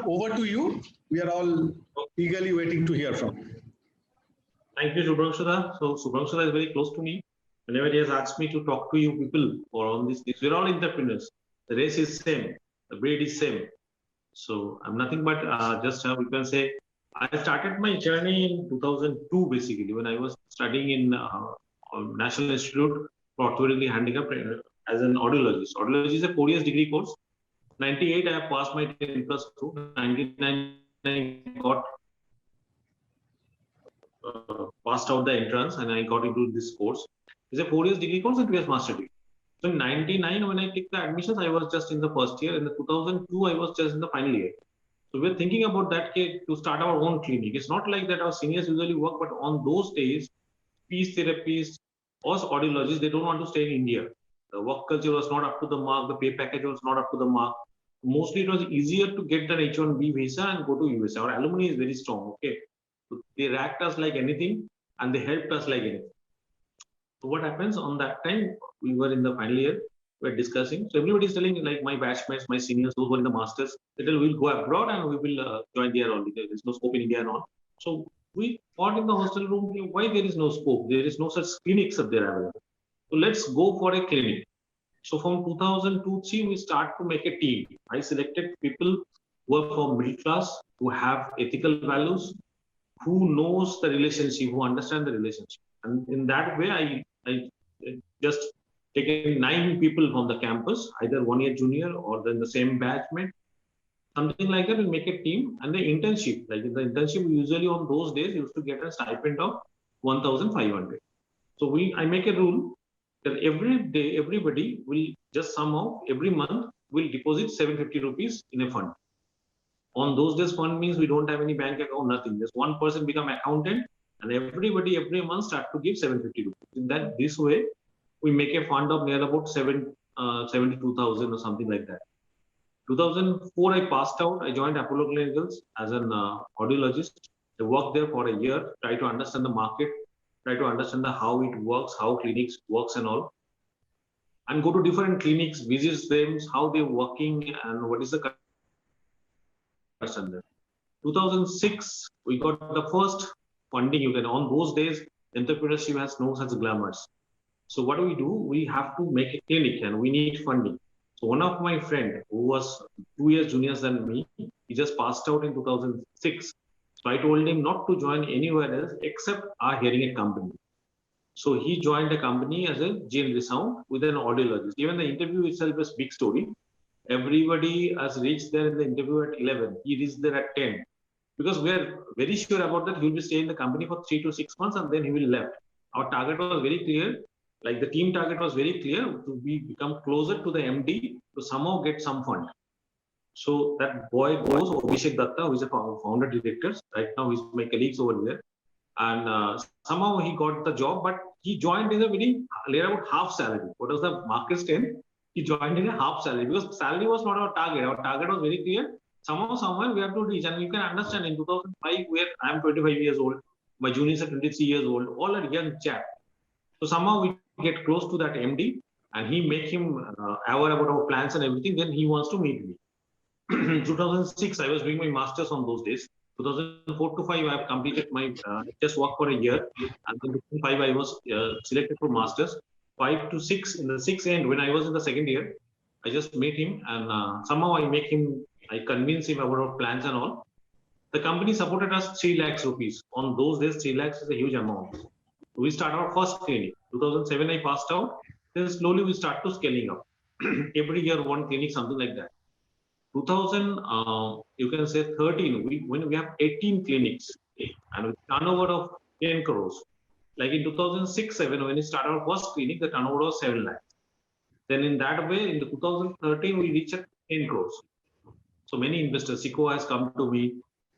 Over to you. We are all eagerly waiting to hear from you. Thank you, Subramshuda. So Subramshuda is very close to me. Whenever he has asked me to talk to you people for all these things, we're all entrepreneurs. The race is same, the breed is same. So I'm nothing but we can say I started my journey in 2002 basically when I was studying in National Institute for Orthopedically Handicapped as an audiologist. Audiology is a 4 years degree course. 98 I have passed my 10 plus 2. 99 I got passed out the entrance and I got into this course. It's a 4 years degree course and 2 years master degree. So in 99, when I took the admissions, I was just in the first year. In the 2002, I was just in the final year. So we're thinking about that to start our own clinic. It's not like that our seniors usually work, but on those days, speech therapists or audiologists, they don't want to stay in India. The work culture was not up to the mark. The pay package was not up to the mark. Mostly it was easier to get an H1B visa and go to USA. Our alumni is very strong. Okay. So they racked us like anything and they helped us like anything. So what happens on that time, we were in the final year, we were discussing. So everybody is telling like my batchmates, my seniors, those who are in the masters, they tell we'll go abroad and we will join there only. There is no scope in India and all. So we thought in the hostel room, why there is no scope? There is no such clinics up there available. So let's go for a clinic. So from 2002-3, we start to make a team. I selected people who are from middle class, who have ethical values, who knows the relationship, who understand the relationship. And in that way, I just taken 9 people from the campus, either 1 year junior or then the same batchmate, something like that. We make a team and the internship. Like in the internship, we usually on those days used to get a stipend of 1,500. So I make a rule that every day, everybody will just somehow every month will deposit 750 rupees in a fund. On those days, fund means we don't have any bank account, nothing. Just one person become accountant, and everybody every month start to give 750 rupees. In this way, we make a fund of near about 72,000 or something like that. 2004, I passed out. I joined Apollo Clinicals as an audiologist. I worked there for a year, try to understand the market, try to understand how it works, how clinics works and all, and go to different clinics, visit them, how they're working, and what is the under. 2006, we got the first funding. On those days, entrepreneurship has no such glamours. So what do? We have to make a clinic and we need funding. So one of my friend who was 2 years junior than me, he just passed out in 2006. So I told him not to join anywhere else except our hearing aid company. So he joined a company as a GN Sound with an audiologist. Even the interview itself is big story. Everybody has reached there in the interview at 11. He reached there at 10. Because we are very sure about that, he will be staying in the company for 3 to 6 months and then he will left. Our target was very clear. Like the team target was very clear to become closer to the MD to somehow get some fund. So that boy goes, Abhishek Datta, who is a founder director. Right now, he's my colleagues over there. And somehow he got the job, but he joined in a very about half salary. What was the market strength? He joined in a half salary because salary was not our target. Our target was very clear. Somehow, somewhere we have to reach. And you can understand in 2005, where I'm 25 years old, my juniors are 23 years old, all are young chap. So somehow we get close to that MD and he make him aware about our plans and everything. Then he wants to meet me. 2006, I was doing my masters on those days. 2004 to 5, I have completed my just work for a year. And then 2005, I was selected for masters. 5 to 6, in the 6th end, when I was in the second year, I just met him and somehow I convince him about our plans and all. The company supported us 3 lakhs rupees. On those days, 3 lakhs is a huge amount. We start our first clinic. 2007, I passed out. Then slowly we start to scaling up. Every year, 1 clinic, something like that. 2000, you can say 13, when we have 18 clinics and with turnover of 10 crores. Like in 2006-7, when we started our first clinic, the turnover was 7 lakhs. Then in that way, in the 2013, we reached 10 crores. So many investors, Sico has come to me,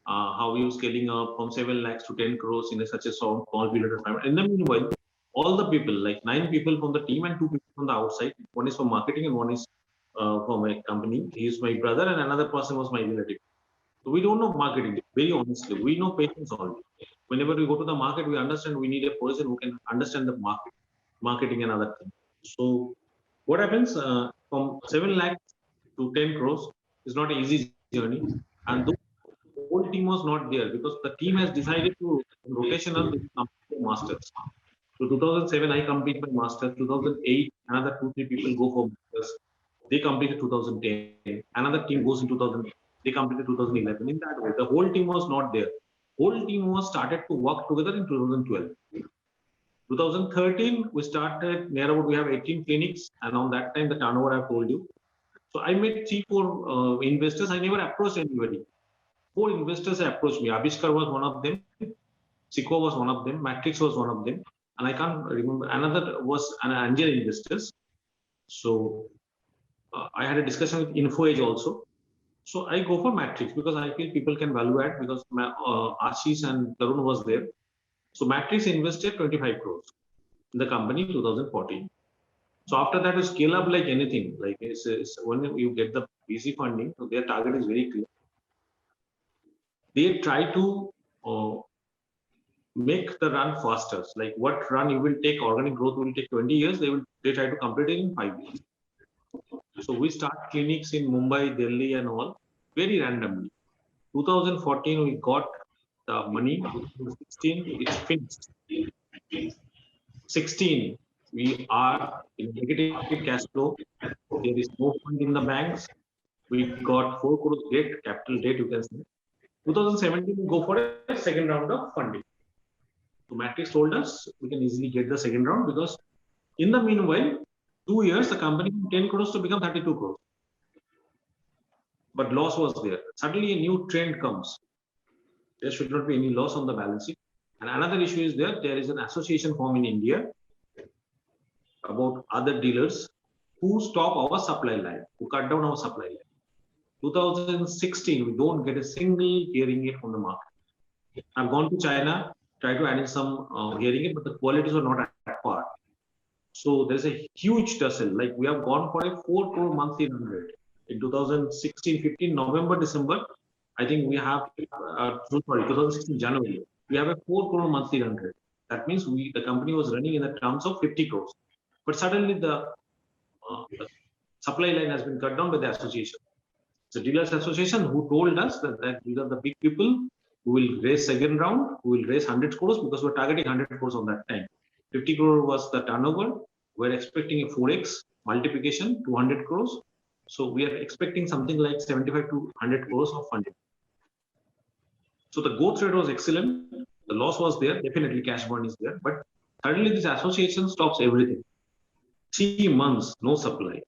how you scaling up from 7 lakhs to 10 crores in such a small period of time. And then meanwhile, all the people, like 9 people from the team and 2 people from the outside, one is from marketing and one is from my company. He is my brother and another person was my relative. So we don't know marketing, very honestly. We know patients only. Whenever we go to the market, we understand we need a person who can understand the market. marketing and other things. So what happens from 7 lakhs to 10 crores is not an easy journey. And the whole team was not there because the team has decided to rotational they will complete their masters. So 2007 I completed my masters. 2008 another 2-3 people go for masters. They completed 2010. Another team goes in 2000. They completed 2011. In that way, the whole team was not there. Whole team was started to work together in 2012. 2013, we started near about we have 18 clinics, and on that time the turnover I've told you. So I met 3-4 investors. I never approached anybody. 4 investors approached me. Abishkar was one of them. Sikko was one of them. Matrix was one of them, and I can't remember. Another was an angel investors. So I had a discussion with InfoEdge also. So I go for Matrix because I feel people can value add because Ashish and Tarun was there. So Matrix invested 25 crores in the company in 2014. So after that, you scale up like anything. Like it's when you get the VC funding, so their target is very clear. They try to make the run faster. Like what run you will take, organic growth will take 20 years. They try to complete it in 5 years. So we start clinics in Mumbai, Delhi, and all very randomly. 2014 we got the money. 2016 it's finished. 16 we are in negative cash flow. There is no fund in the banks. We got 4 crores debt, capital debt, you can say. 2017, we go for a second round of funding. So Matrix told us we can easily get the second round because in the meanwhile, 2 years, the company from 10 crores to become 32 crores. But loss was there. Suddenly a new trend comes. There should not be any loss on the balance sheet. And another issue is there is an association formed in India about other dealers who stop our supply line, who cut down our supply line. 2016, we don't get a single hearing aid from the market. I've gone to China, tried to add in some hearing aid, but the qualities are not at par. So there's a huge tussle. Like we have gone for a 4 crore monthly run rate. In 2016, 15, November, December, I think we have, 2016 January, we have a 4 crore monthly run rate. That means the company was running in the terms of 50 crores. But suddenly the supply line has been cut down by the association. The dealers association who told us that these are the big people who will raise second round, who will raise 100 crores because we're targeting 100 crores on that time. 50 crore was the turnover. We're expecting a 4x multiplication, 200 crores. So we are expecting something like 75 to 100 crores of funding. So the growth rate was excellent. The loss was there. Definitely cash burn is there. But suddenly this association stops everything. 3 months, no supply.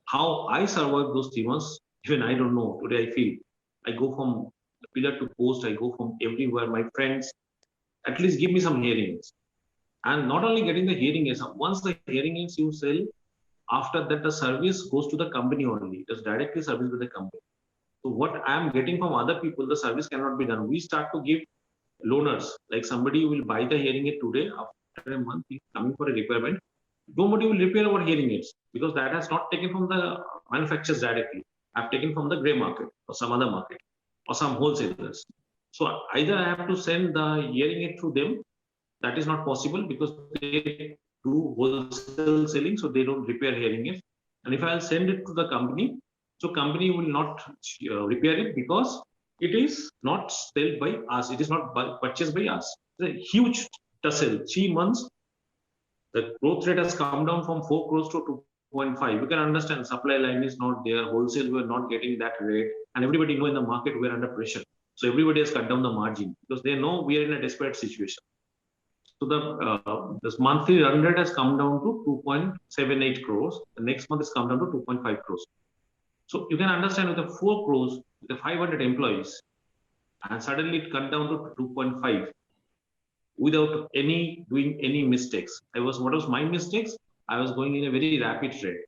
How I survived those 3 months, even I don't know. Today I feel I go from pillar to post, I go from everywhere. My friends at least give me some hearings. And not only getting the hearing aids, once the hearing aids you sell, after that the service goes to the company only. It is directly serviced with the company. So what I am getting from other people, the service cannot be done. We start to give loaners, like somebody will buy the hearing aid today, after a month, he's coming for a repairment. Nobody will repair our hearing aids because that has not taken from the manufacturers directly. I've taken from the gray market or some other market or some wholesalers. So either I have to send the hearing aid through them. That is not possible because they do wholesale selling, so they don't repair hearing aids. And if I'll send it to the company, so company will not repair it because it is not sold by us. It is not purchased by us. It's a huge tussle. 3 months. The growth rate has come down from 4 crores to 2.5. You can understand supply line is not there. Wholesale, we're not getting that rate. And everybody know in the market, we're under pressure. So everybody has cut down the margin because they know we are in a desperate situation. So this monthly run rate has come down to 2.78 crores. The next month has come down to 2.5 crores. So you can understand with the 4 crores, with the 500 employees, and suddenly it cut down to 2.5 without doing any mistakes. What was my mistakes? I was going in a very rapid rate.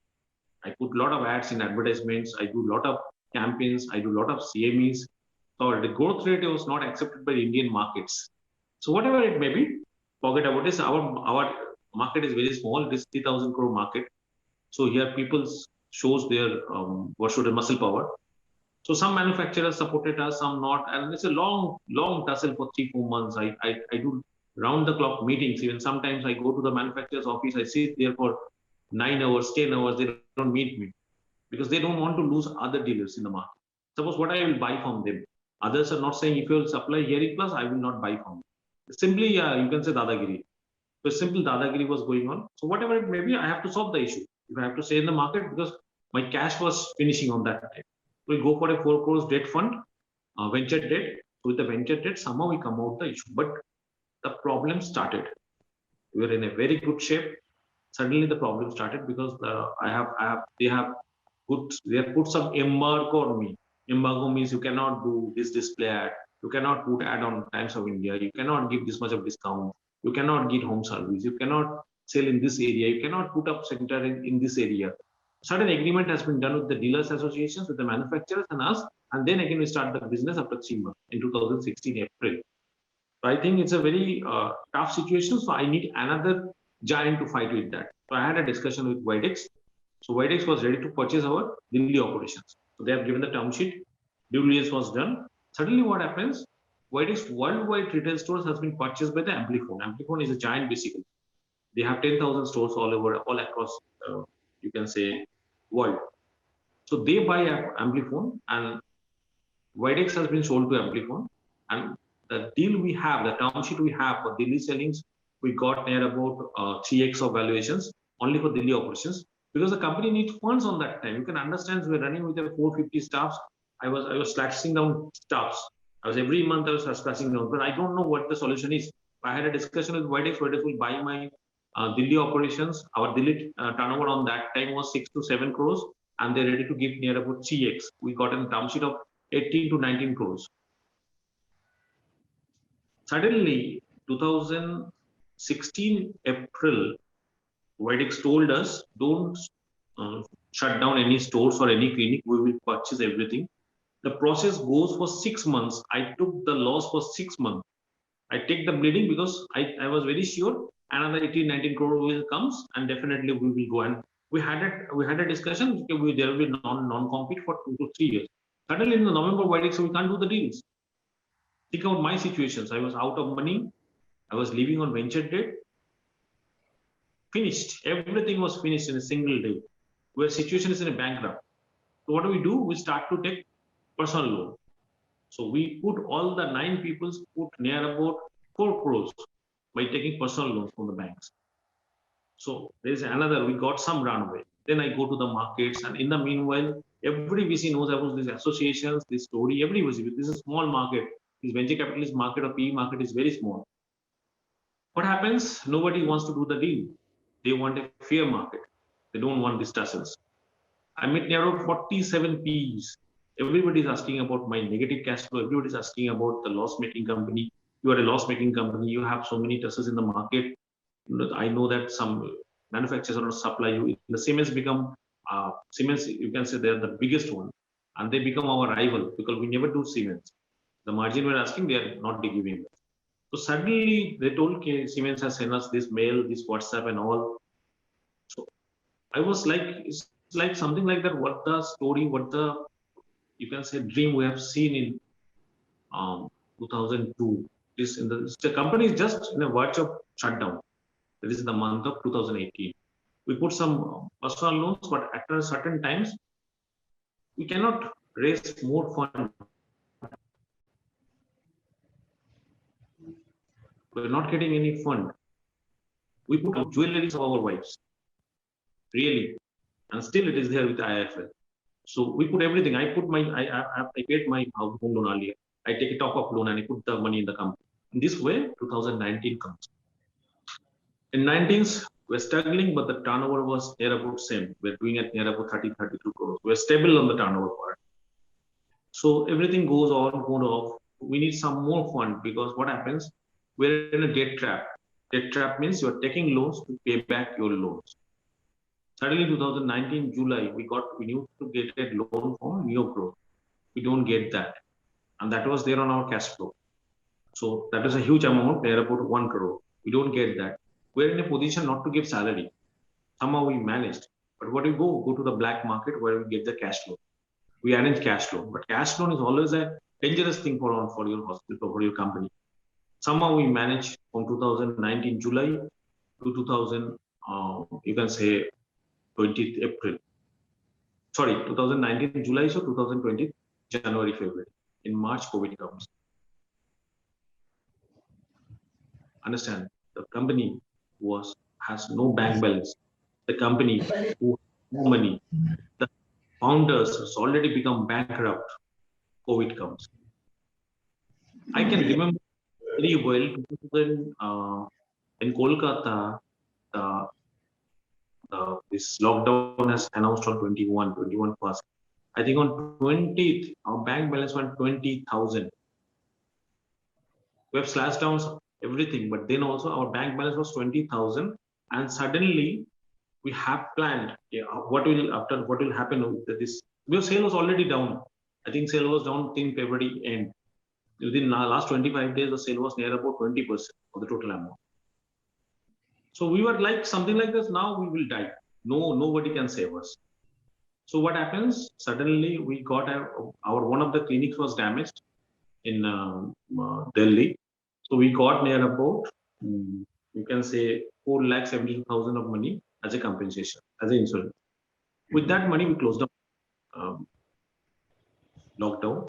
I put a lot of ads in advertisements. I do a lot of campaigns. I do a lot of CMEs. So the growth rate was not accepted by Indian markets. So whatever it may be, forget about this. Our market is very small. This 3,000 crore market. So here people shows their muscle power. So some manufacturers supported us, some not, and it's a long tussle for 3-4 months. I do round the clock meetings. Even sometimes I go to the manufacturer's office, I sit there for 9 hours, 10 hours, they don't meet me because they don't want to lose other dealers in the market. Suppose what I will buy from them. Others are not saying if you will supply Hearing Plus, I will not buy from you. Simply, you can say Dadagiri. So simple Dadagiri was going on. So whatever it may be, I have to solve the issue. If I have to stay in the market because my cash was finishing on that time. We go for a 4 crores debt fund, venture debt. With the venture debt, somehow we come out the issue. But the problem started. We were in a very good shape. Suddenly the problem started because they have put some embargo on me. Embargo means you cannot do this display ad, you cannot put ad on Times of India, you cannot give this much of discount, you cannot get home service, you cannot sell in this area, you cannot put up center in this area. Certain agreement has been done with the dealers associations, with the manufacturers and us, and then again we start the business after 3 months in 2016 April. So I think it's a very tough situation. So I need another giant to fight with that. So I had a discussion with Videx. So Videx was ready to purchase our Delhi operations. So they have given the term sheet. Due diligence was done. Suddenly what happens? Videx worldwide retail stores has been purchased by the Amplifone. Amplifone is a giant basically. They have 10,000 stores all across, you can say, world. So they buy Amplifone and Videx has been sold to Amplifone. And the deal we have, the term sheet we have for Delhi sellings, we got near about 3x of valuations only for Delhi operations because the company needs funds on that time. You can understand we're running with a 450 staffs. I was slashing down staffs. Every month I was slashing down, but I don't know what the solution is. I had a discussion with Videx. Videx will buy my Delhi operations. Our Delhi turnover on that time was 6 to 7 crores, and they're ready to give near about 3x. We got a term sheet of 18 to 19 crores. Suddenly, 2016 April, Videx told us, don't shut down any stores or any clinic. We will purchase everything. The process goes for 6 months. I took the loss for 6 months. I take the bleeding because I was very sure another 18, 19 crore will comes and definitely we will go. And we had a discussion. There will be non-compete for 2 to 3 years. Suddenly in the November Videx, so we can't do the deals. Think about my situations. I was out of money. I was living on venture debt. Finished. Everything was finished in a single day. Where situation is in a bankrupt. So what do? We start to take personal loan. So we put all the 9 people put near about 4 crores by taking personal loans from the banks. So there's another, we got some runway. Then I go to the markets, and in the meanwhile, every VC knows about these associations, this story, every VC. This is a small market. This venture capitalist market or PE market is very small. What happens? Nobody wants to do the deal. They want a fair market. They don't want these tussles. I met near about 47 PEs. Everybody is asking about my negative cash flow. Everybody is asking about the loss-making company. You are a loss-making company. You have so many tussles in the market. I know that some manufacturers are not supply you. The Siemens become Siemens. You can say they're the biggest one, and they become our rival because we never do Siemens. The margin we're asking, they are not giving. So suddenly they told, okay, Siemens has sent us this mail, this WhatsApp, and all. So I was like, it's like something like that. What the story? What the, you can say, dream we have seen in 2002. The company is just in a verge of shutdown. That is in the month of 2018. We put some personal loans, but at a certain times, we cannot raise more funds. We're not getting any fund. We put jewelries of our wives, really, and still it is there with IIFL. So we put everything. I paid my home loan earlier. I take a top-up loan and I put the money in the company. In this way, 2019 comes. In 19s, we're struggling, but the turnover was near about same. We're doing it near about 30, 32 crores. We're stable on the turnover part. So everything goes on, goes off. We need some more fund because what happens? We're in a debt trap. Debt trap means you're taking loans to pay back your loans. Suddenly, 2019 July, we need to get a loan from Neocro. We don't get that, and that was there on our cash flow. So that is a huge amount, there about 1 crore. We don't get that. We're in a position not to give salary. Somehow we managed, but what do you go to the black market where we get the cash flow. We arrange cash loan, but cash loan is always a dangerous thing for your hospital, for your company. somehow we managed from 2019 July to 2000, you can say 20th April. Sorry, 2019 July, so 2020 January, February. In March, COVID comes. Understand, the company has no bank balance. The company who has no money, the founders has already become bankrupt. COVID comes. I can remember very well 2000, in Kolkata, uh, this lockdown has announced on 21 first. I think on 20th, our bank balance went 20,000. We have slashed down everything, but then also our bank balance was 20,000, and suddenly we have planned, yeah, what will happen with this, because sale was already down. I think sale was down in February end. Within the last 25 days, the sale was near about 20% of the total amount. So we were like something like this. Now we will die. No, nobody can save us. So what happens? Suddenly we got our one of the clinics was damaged in Delhi. So we got near about, you can say 4,70,000 of money as a compensation, as an insurance. With that money, we closed down lockdown.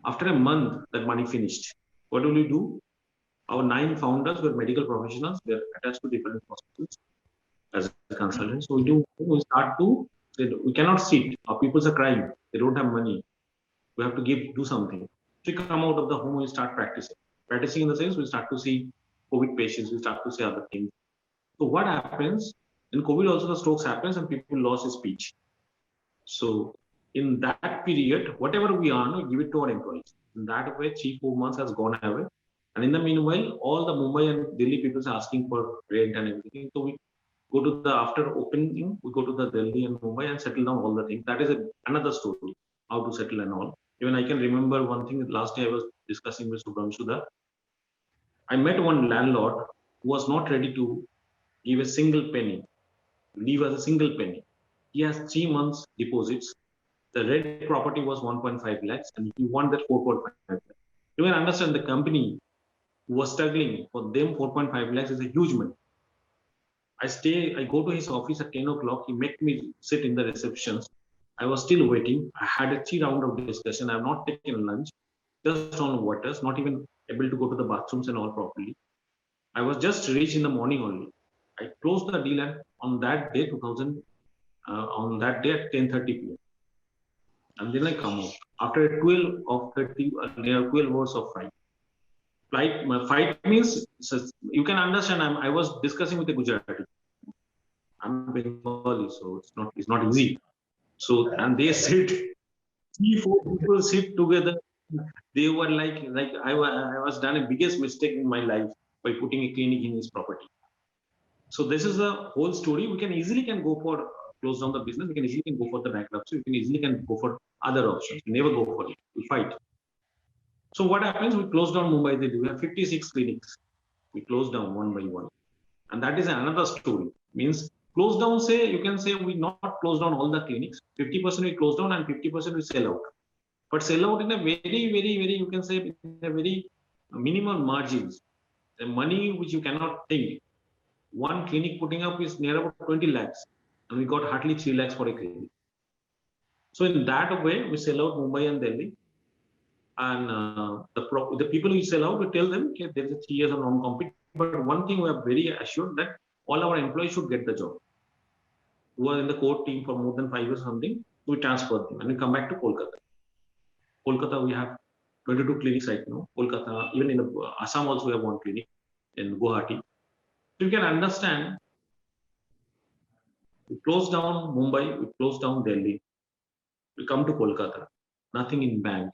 After a month, that money finished. What will we do? Our 9 founders were medical professionals. They are attached to different hospitals as a consultant. So we start to say, we cannot sit. Our people are crying. They don't have money. We have to do something. So we come out of the home, we start practicing. Practicing in the sense, we start to see COVID patients, we start to see other things. So what happens in COVID? Also, the strokes happens and people lost his speech. So in that period, whatever we earn, we give it to our employees. In that way, 3-4 months has gone away. And in the meanwhile, all the Mumbai and Delhi people are asking for rent and everything. So we go to the, after opening, we go to the Delhi and Mumbai and settle down all the things. That is another story, how to settle and all. Even I can remember one thing, last day I was discussing with Subramshu. I met one landlord who was not ready to give a single penny, leave us a single penny. He has 3 months deposits. The rent property was 1.5 lakhs and he wanted that 4.5 lakhs. You can understand the company who was struggling, for them 4.5 lakhs is a huge money. I go to his office at 10 o'clock. He made me sit in the receptions. I was still waiting. I had a 3 round of discussion. I have not taken lunch, just on waters, not even able to go to the bathrooms and all properly. I was just reached in the morning only. I closed the deal and on that day, on that day at 10:30 p.m. And then I come out after 12 of 30, near 12 hours of flight. Fight means, so you can understand. I was discussing with a Gujarati. I'm Bengali, so it's not easy. So and they sit 3-4 people sit together. They were like I was done a biggest mistake in my life by putting a clinic in his property. So this is the whole story. We can easily go for close down the business. We can easily go for the bankruptcy. We can easily go for other options. We never go for it. We fight. So what happens? We close down Mumbai. We have 56 clinics. We close down one by one, and that is another story. Means close down. Say you can say we not close down all the clinics. 50% we close down and 50% we sell out. But sell out in a very you can say in a very minimal margins. The money which you cannot think. One clinic putting up is near about 20 lakhs, and we got hardly 3 lakhs for a clinic. So in that way, we sell out Mumbai and Delhi. And the people we sell out, we tell them, okay, there is a 3 years of non-compete. But one thing we are very assured that all our employees should get the job. Who are in the core team for more than 5 years or something, we transfer them and we come back to Kolkata. Kolkata, we have 22 clinics right now. Kolkata, even in Assam also we have one clinic in Guwahati. So you can understand, we close down Mumbai, we close down Delhi, we come to Kolkata, nothing in bank,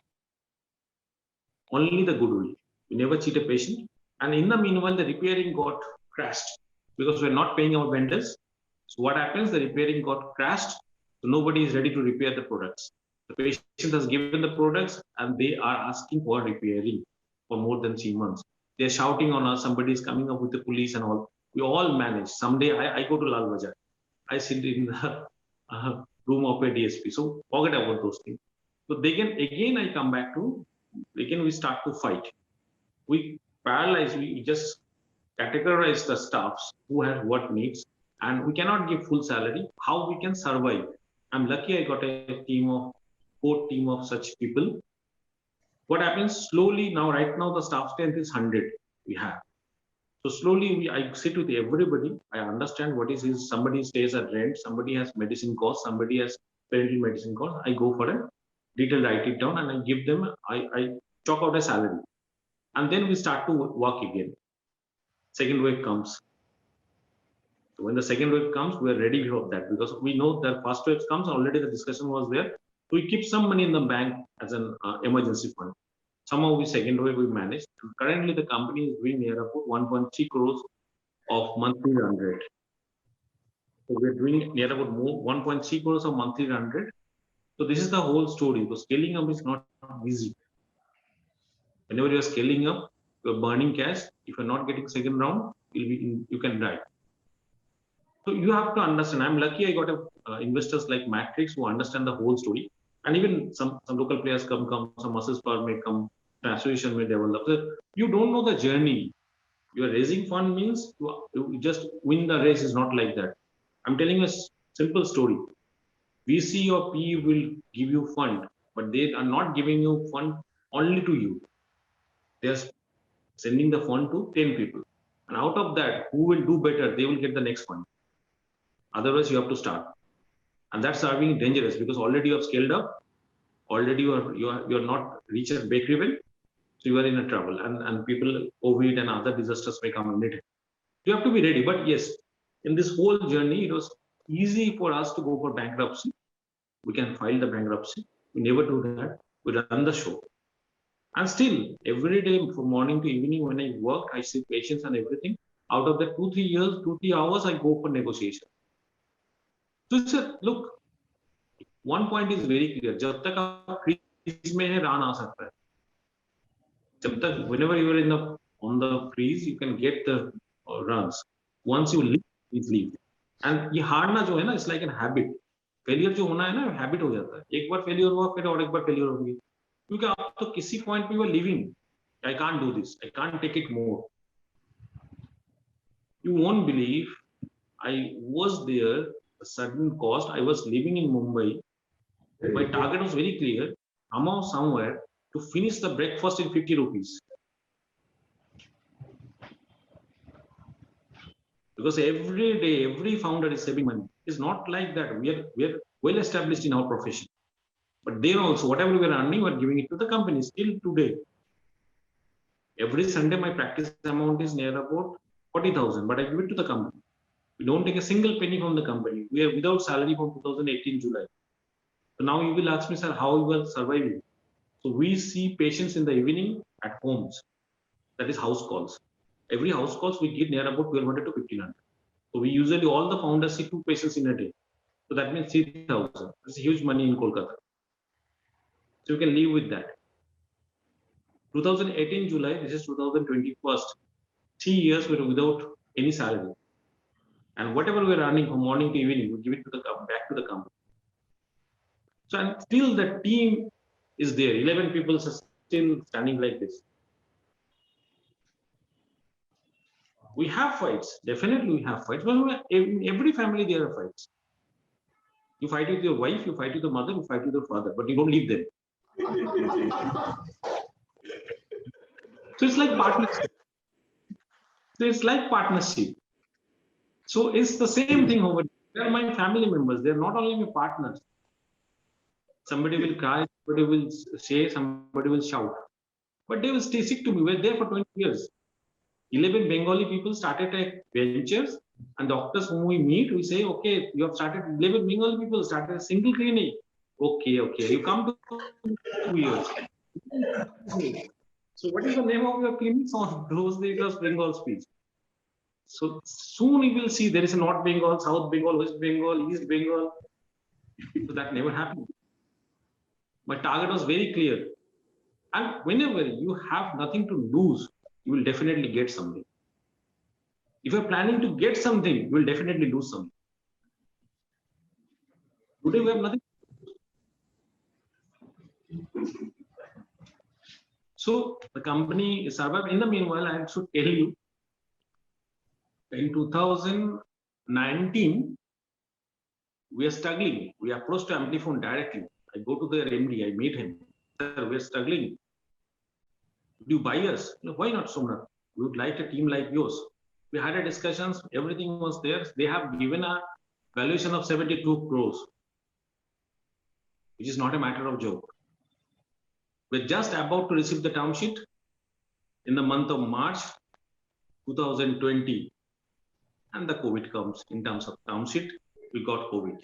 only the goodwill. We never cheat a patient. And in the meanwhile, the repairing got crashed because we're not paying our vendors. So what happens? The repairing got crashed. So nobody is ready to repair the products. The patient has given the products and they are asking for repairing for more than 3 months. They're shouting on us, somebody is coming up with the police and all. We all manage. Someday I go to Lal Bazaar. I sit in the room of a DSP. So forget about those things. So again I come back to, again we start to fight. We paralyzed. We just categorize the staffs who has what needs, and we cannot give full salary. How we can survive? I'm lucky I got a core team of such people. What happens slowly now? Right now, the staff strength is 100. We have. So slowly, I sit with everybody. I understand what is his. Somebody stays at rent. Somebody has medicine costs. Somebody has parental medicine costs. I go for a detail, write it down, and I give them. I chalk out a salary, and then we start to work again. Second wave comes. So when the second wave comes, we are ready for that because we know that first wave comes. Already the discussion was there. So we keep some money in the bank as an emergency fund. Somehow we second wave we managed. Currently the company is doing near about 1.3 crores of monthly run rate. So we're doing near about 1.3 crores of monthly run rate. So this is the whole story. Because scaling up is not easy. Whenever you're scaling up, you're burning cash. If you're not getting second round, you can die. So you have to understand. I'm lucky I got investors like Matrix who understand the whole story. And even some local players come, some muscles power may come, the association may develop. So you don't know the journey. You are raising fund means you just win the race is not like that. I'm telling a simple story. VC or PE will give you fund, but they are not giving you fund only to you. They are sending the fund to 10 people. And out of that, who will do better, they will get the next fund. Otherwise, you have to start. And that's being dangerous because already you have scaled up, already you are not reached a break even, so you are in a trouble. And people, COVID and other disasters may come in it. You have to be ready. But yes, in this whole journey, it was easy for us to go for bankruptcy. We can file the bankruptcy. We never do that. We run the show. And still, every day from morning to evening when I work, I see patients and everything. Out of the 2-3 years, 2-3 hours, I go for negotiation. So it's a look. One point is very clear. जब तक आप crease में है रान आ सकता है. जब तक whenever you are in the on the crease, you can get the runs. Once you leave, please leave. And ये हारना जो है ना, it's like a habit. Failure जो होना है ना, habit हो जाता है. एक बार failure हुआ, फिर और एक बार failure होगी. क्योंकि आप तो किसी point पे you are leaving. I can't do this. I can't take it more. You won't believe. I was there. A sudden cost. I was living in Mumbai. My target was very clear. Somehow, somewhere, to finish the breakfast in 50 rupees. Because every day, every founder is saving money. It's not like that. We are well established in our profession. But there also, whatever we are earning, we are giving it to the company. Still today, every Sunday, my practice amount is near about 40,000, but I give it to the company. We don't take a single penny from the company. We are without salary from 2018 July. So now you will ask me, sir, how you are surviving? So we see patients in the evening at homes. That is house calls. Every house calls we give near about 1,200 to 1,500. So we usually all the founders see 2 patients in a day. So that means 3,000. That's huge money in Kolkata. So you can live with that. 2018 July, this is 2021. 3 years we were without any salary. And whatever we are earning from morning to evening, we give it to the back to the company. So and still the team is there. 11 people are still standing like this. We have fights. Definitely we have fights. But in every family there are fights. You fight with your wife, you fight with your mother, you fight with your father, but you don't leave them. So it's like partnership. So it's the same thing over there. They are my family members. They're not only my partners. Somebody will cry, somebody will say, somebody will shout. But they will stay sick to me. We're there for 20 years. 11 Bengali people started a ventures, and doctors whom we meet, we say, okay, you have started 11 Bengali people started a single clinic. Okay, you come to 2 years. So what is the name of your clinic? So those days it was Bengal speech. So soon you will see there is a North Bengal, South Bengal, West Bengal, East Bengal. So that never happened. My target was very clear. And whenever you have nothing to lose, you will definitely get something. If you're planning to get something, you will definitely lose something. Today we have nothing. So the company survived. In the meanwhile, I should tell you, in 2019, we are struggling. We approached to Amplifone directly. I go to their MD, I meet him. Sir, we are struggling. Do you buy us? No, why not, Somnath? We would like a team like yours. We had a discussions, everything was there. They have given a valuation of 72 crores, which is not a matter of joke. We're just about to receive the term sheet in the month of March 2020, and the COVID comes. In terms of term sheet, we got COVID.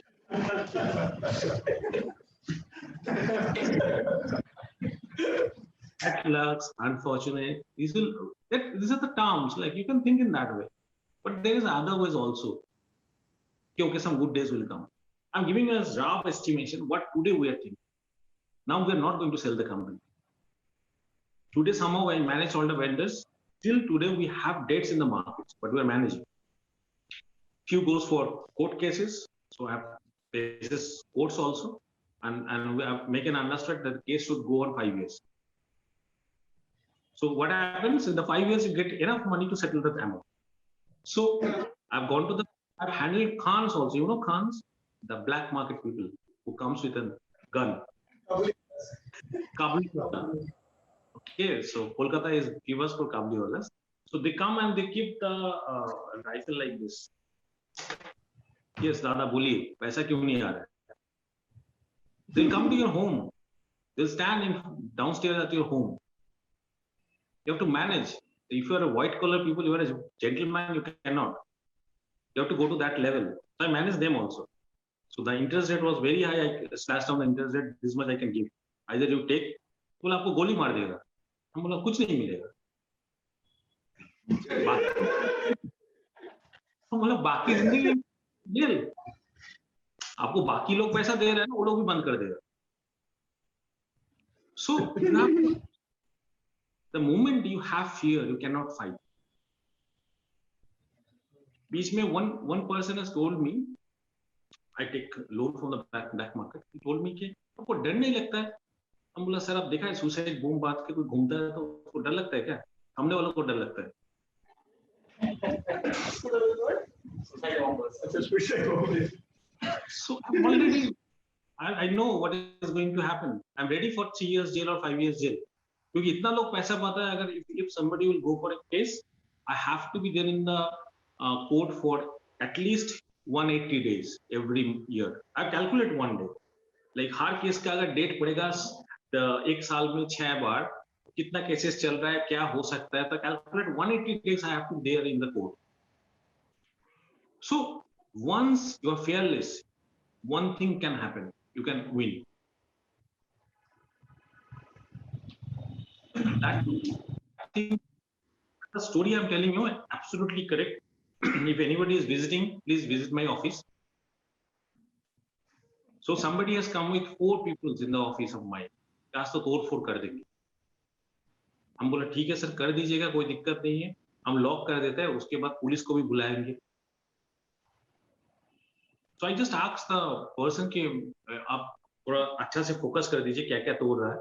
Bad luck, unfortunate. These are the terms. Like, you can think in that way, but there is other ways also. Okay, some good days will come. I'm giving you a rough estimation what today we are thinking. Now we are not going to sell the company. Today somehow I manage all the vendors. Till today we have debts in the markets, but we are managing. Few goes for court cases, so I have cases courts also, and we have making understood that the case should go on 5 years. So what happens in the 5 years, you get enough money to settle that amount. So I've gone to I've handled Khans also. You know Khans, the black market people who comes with a gun. Kabli. Okay, so Kolkata is famous for Kabliwalas. So they come and they keep the rifle like this. Yes, Dada, boliye, paisa kyun nahi aa raha? They'll come to your home. They'll stand downstairs at your home. You have to manage. If you are a white collar people, you are a gentleman, you cannot. You have to go to that level. So I manage them also. So the interest rate was very high. I slashed down the interest rate. This much I can give. Either you take, बोला आपको गोली मार देगा. हम बोला कुछ नहीं मिलेगा. हम बोला बाकी जिंदगी जेल. आपको बाकी लोग पैसा दे रहे हैं, वो लोग भी बंद कर देगा. So the moment you have fear, you cannot fight. बीच में one person has told me, I take loan from the black market. He told me कि आपको डर नहीं लगता है? हम बोला सर आप देखा है सुसाइड बूम बात के कोई घूमता है तो उसको डर लगता है क्या? हमने वालों को डर लगता है. So I'm already, I know what is going to happen. I'm ready for 3 years jail or 5 years jail. क्योंकि इतना लोग पैसा पाता है, अगर if somebody will go for a case, I have to be there in the court for at least 180 days every year. I calculate one day. Like her case का अगर date पड़ेगा एक साल में 6 बार, कितना केसेस चल रहा है, क्या हो सकता है, तो calculate 180 days I have to be there in the court. So once you are fearless, one thing can happen. You can win. That thing, the story I'm telling you, absolutely correct. If anybody is visiting, please visit my office. So somebody has come with 4 people in the office of mine. आज तो तोड़ फोड़ कर देंगे. हम बोला ठीक है सर कर दीजिएगा, कोई दिक्कत नहीं है, हम लॉक कर देते हैं, उसके बाद पुलिस को भी बुलाएंगे. So I just asked the person कि आप थोड़ा अच्छा से फोकस कर दीजिए क्या क्या तोड़ रहा है.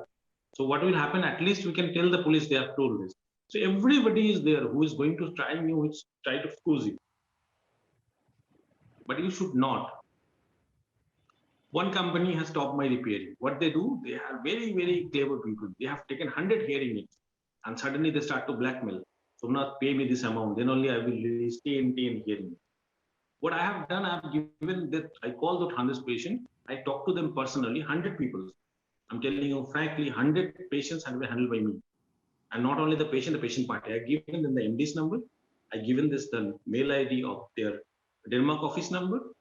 So what will happen? At least we can tell the police they have told this. So everybody is there who is going to try to fools you. But you should not. One company has stopped my repairing. What they do? They are very, very clever people. They have taken 100 hearing aids and suddenly they start to blackmail. Somnath, pay me this amount. Then only I will stay in hearing. What I have done, I have given that, I call that 100 patient. I talk to them personally, 100 people. I'm telling you frankly, 100 patients have been handled by me. And not only the patient party. I've given them the MD's number. I've given this the mail ID of their Denmark office number.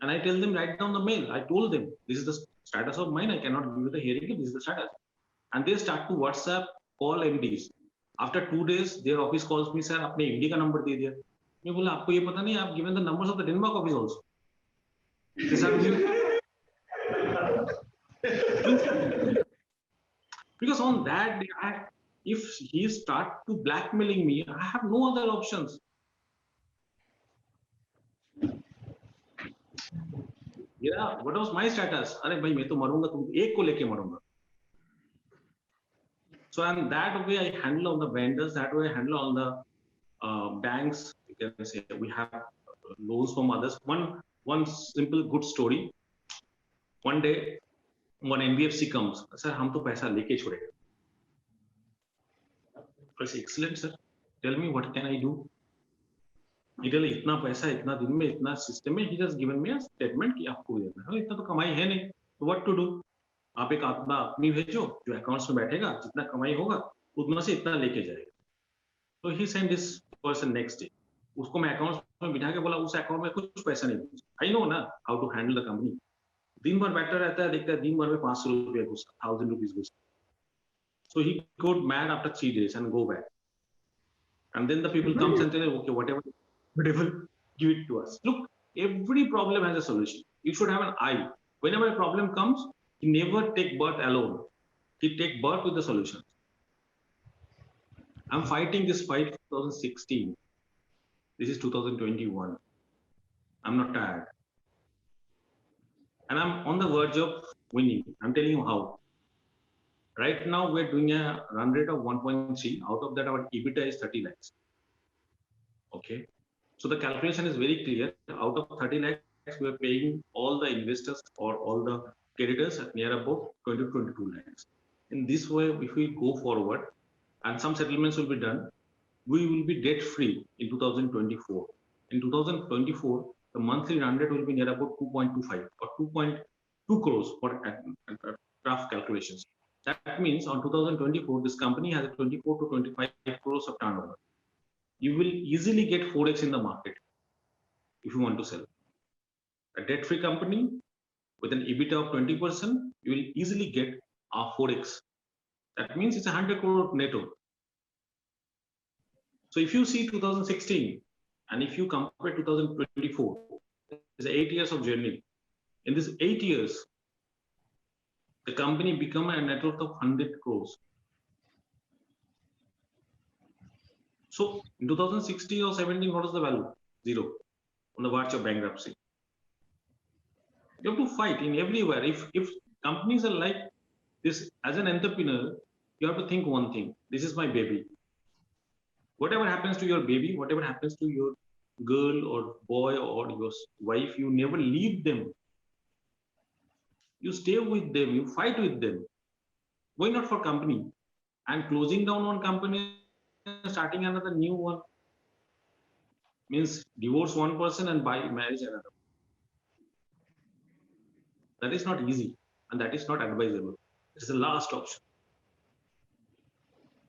And I tell them, write down the mail. I told them, this is the status of mine. I cannot give you the hearing. This is the status. And they start to WhatsApp, call MDs. After 2 days, their office calls me, sir, आपने MD का number दे दिया. मैं बोला आपको ये पता नहीं, I've given the numbers of the Denmark office also. Because on that day, if he start to blackmailing me, I have no other options. Yeah, what was my status? अरे भाई मैं तो मरूंगा, तुम एक को लेके मरूंगा. So and that way I handle on the vendors, that way I handle on the banks. You can say we have loans from others. One simple good story. One day, one NBFC comes, sir, हम तो पैसा लेके छोड़ेंगे. I say, excellent, sir. Tell me what can I do? He tell इतना पैसा इतना दिन में इतना सिस्टम में. He just given me a statement कि आपको देना है. इतना तो कमाई है नहीं. So what to do? आप एक आदमी भेजो जो अकाउंट्स में बैठेगा, जितना कमाई होगा उतना से इतना लेके जाएगा. तो he send this person next day. उसको मैं अकाउंट में बिठा के बोला उस अकाउंट में कुछ पैसा नहीं भेजा. आई नो ना how to handle the company. दिन भर बैठा रहता है, देखता है दिन भर में 500 रुपया घुसा, 1000 रुपीज घुसा. So he got mad after 3 days and go back. And then the people comes and tell, okay, whatever, give it to us. Look, every problem has a solution. You should have an eye. Whenever a problem comes, he never take birth alone. He take birth with the solution. I'm fighting this fight 2016. This is 2021. I'm not tired. And I'm on the verge of winning. I'm telling you how. Right now, we're doing a run rate of 1.3. Out of that, our EBITDA is 30 lakhs. Okay. So the calculation is very clear. Out of 30 lakhs, we are paying all the investors or all the creditors near about 20 to 22 lakhs. In this way, if we go forward and some settlements will be done, we will be debt free in 2024. In 2024, the monthly run rate will be near about 2.25 or 2.2 crores for rough calculations. That means on 2024, this company has a 24 to 25 crores of turnover. You will easily get 4x in the market if you want to sell. A debt-free company with an EBITDA of 20%, you will easily get a 4x. That means it's a 100 crore netto. So if you see 2016 and if you compare 2024, it's 8 years of journey. In this 8 years, the company become a net worth of 100 crores. So in 2016 or 17, what is the value? Zero. On the verge of bankruptcy. You have to fight in everywhere. If companies are like this, as an entrepreneur, you have to think one thing. This is my baby. Whatever happens to your baby, whatever happens to your girl or boy or your wife, you never leave them. You stay with them, you fight with them. Why not for company? And closing down one company, starting another new one, means divorce one person and buy marriage another. That is not easy and that is not advisable. It is the last option.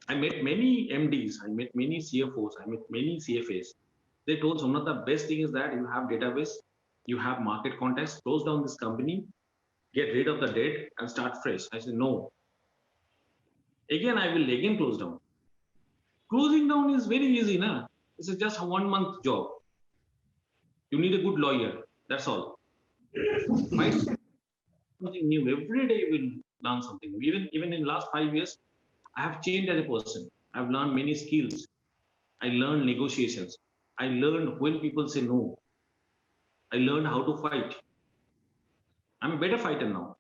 I met many MDs, I met many CFOs, I met many CFAs. They told Somnath, the best thing is that you have database, you have market contacts, close down this company, get rid of the debt and start fresh. I said, no. Again, I will again close down. Closing down is very easy, na? This is just a 1 month job. You need a good lawyer. That's all. Fight something new. Every day you will learn something. Even in last 5 years, I have changed as a person. I've learned many skills. I learned negotiations. I learned when people say no. I learned how to fight. I'm a better fighter now.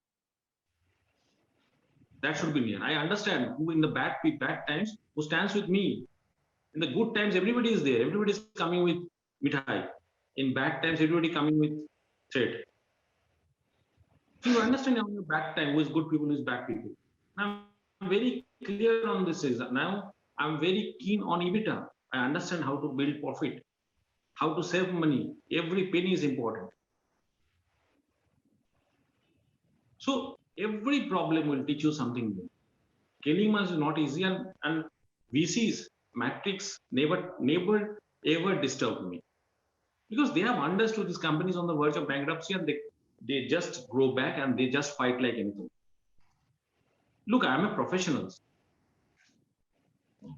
That should be me. I understand who in the bad times, who stands with me. In the good times, everybody is there. Everybody is coming with mithai. In bad times, everybody coming with threat. So you understand now in the bad time, who is good people, who is bad people. Now, I'm very clear on this. Now, I'm very keen on EBITDA. I understand how to build profit, how to save money. Every penny is important. So every problem will teach you something new. Killing us is not easy, and VCs, Matrix never ever disturbed me. Because they have understood these companies on the verge of bankruptcy and they just grow back and they just fight like anything. Look, I'm a professional.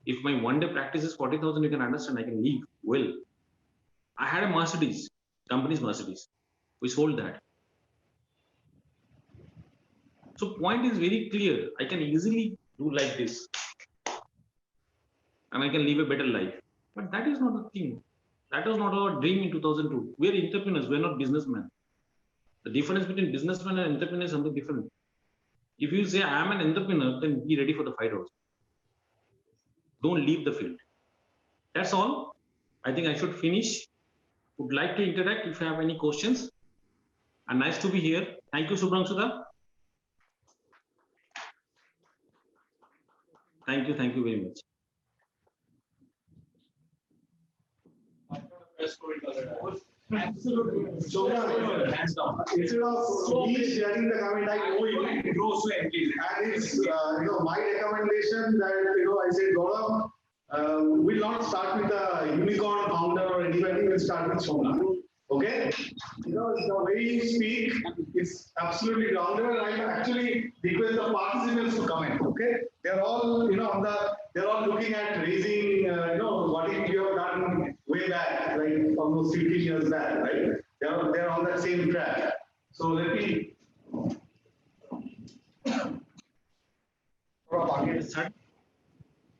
If my one day practice is 40,000, you can understand I can leave well. I had a Mercedes, company's Mercedes. We sold that. So point is very clear. I can easily do like this. And I can live a better life. But that is not the thing. That was not our dream in 2002. We are entrepreneurs. We are not businessmen. The difference between businessman and entrepreneur is something different. If you say I am an entrepreneur, then be ready for the fight also. Don't leave the field. That's all. I think I should finish. Would like to interact if you have any questions. And nice to be here. Thank you, Subramsudha. Thank you very much. Absolutely. So, hands down. Instead of me sharing the comment, I know you. And it's my recommendation that I said, Gaurav, we'll not start with a unicorn founder or anybody. We'll start with Somnath. Okay? The way you speak, it's absolutely grounded. And I actually request the participants to comment. Okay? They're all, they're all looking at raising, what you have done way back, like almost 15 years back, right? They're on that same track. So let me.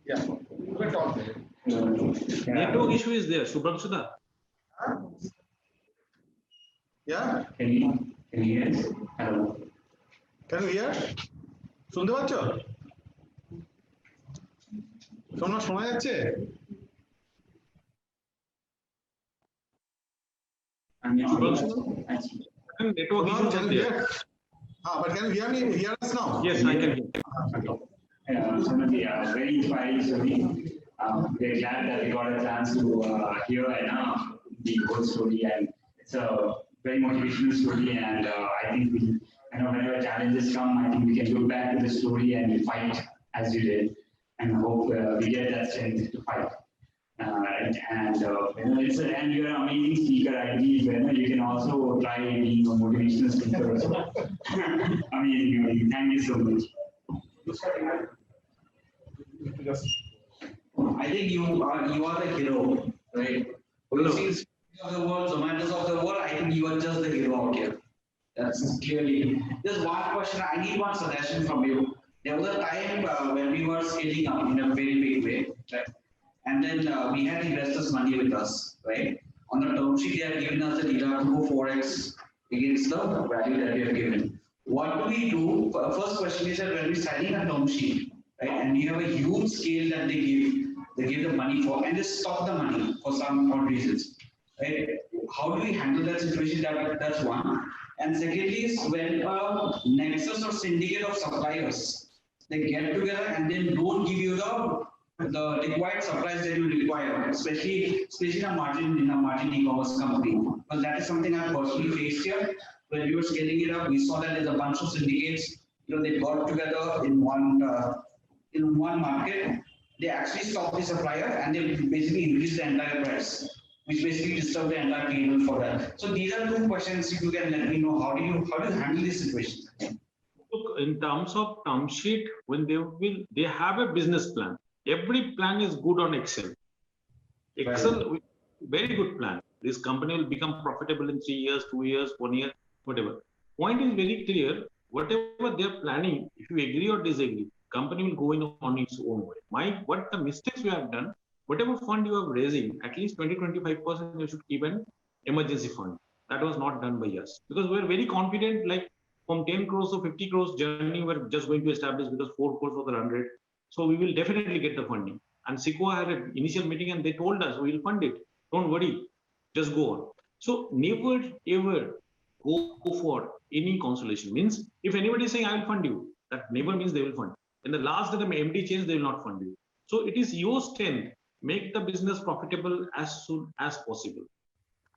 Yeah, we'll talk there. Network issue is there, Subramsudha. Yeah? Can you hear us? Hello. Can you hear? শুনতে পাচ্ছ? শোনা যাচ্ছে? Network issue is there. But can you hear us now? Yes, I can hear. Somnath, very inspiring story. We're glad that we got a chance to hear the whole story, and it's a very motivational story. And I think whenever challenges come, I think we can look back to the story and fight as you did, and hope we get that strength to fight. And you're an amazing speaker. I believe you can also try being a motivational speaker. Amazing. Thank you so much. I think you are the hero, right? Policies of the world, Zomatos of the world, I think you are just the hero out here. That's clearly. There's one question, I need one suggestion from you. There was a time when we were scaling up in a very big way, right? And then we had investors' money with us, right? On the term sheet, they have given us the data to go 4x against the value that we have given. What do we do? First question is that when we're signing a term sheet, right, and we have a huge scale that they give the money for, and they stop the money for some odd reasons, right? How do we handle that situation? That's one. And secondly is when a nexus or syndicate of suppliers, they get together and then don't give you the required supplies that you require, especially in a margin e-commerce company. Because that is something I've personally faced here. When we were scaling it up, we saw that there's a bunch of syndicates. They got together in one market. They actually stopped the supplier and they basically increased the entire price, which basically disturbed the entire table for that. So these are two questions. If you can let me know, how do you handle this situation? Look, in terms of term sheet, when they have a business plan. Every plan is good on Excel. Excel, very good plan. This company will become profitable in 3 years, 2 years, 1 year, whatever. Point is very clear. Whatever they're planning, if you agree or disagree, company will go on its own way. What the mistakes you have done, whatever fund you are raising, at least 20-25% you should keep an emergency fund. That was not done by us because we're very confident. Like from 10 crores to 50 crores journey, we're just going to establish because 4 crores was the 100. So we will definitely get the funding. And Sequoia had an initial meeting and they told us we will fund it. Don't worry, just go on. So never ever go for any consolation. Means if anybody is saying I will fund you, that never means they will fund. In the last day the MD change, they will not fund you. So it is your strength. Make the business profitable as soon as possible,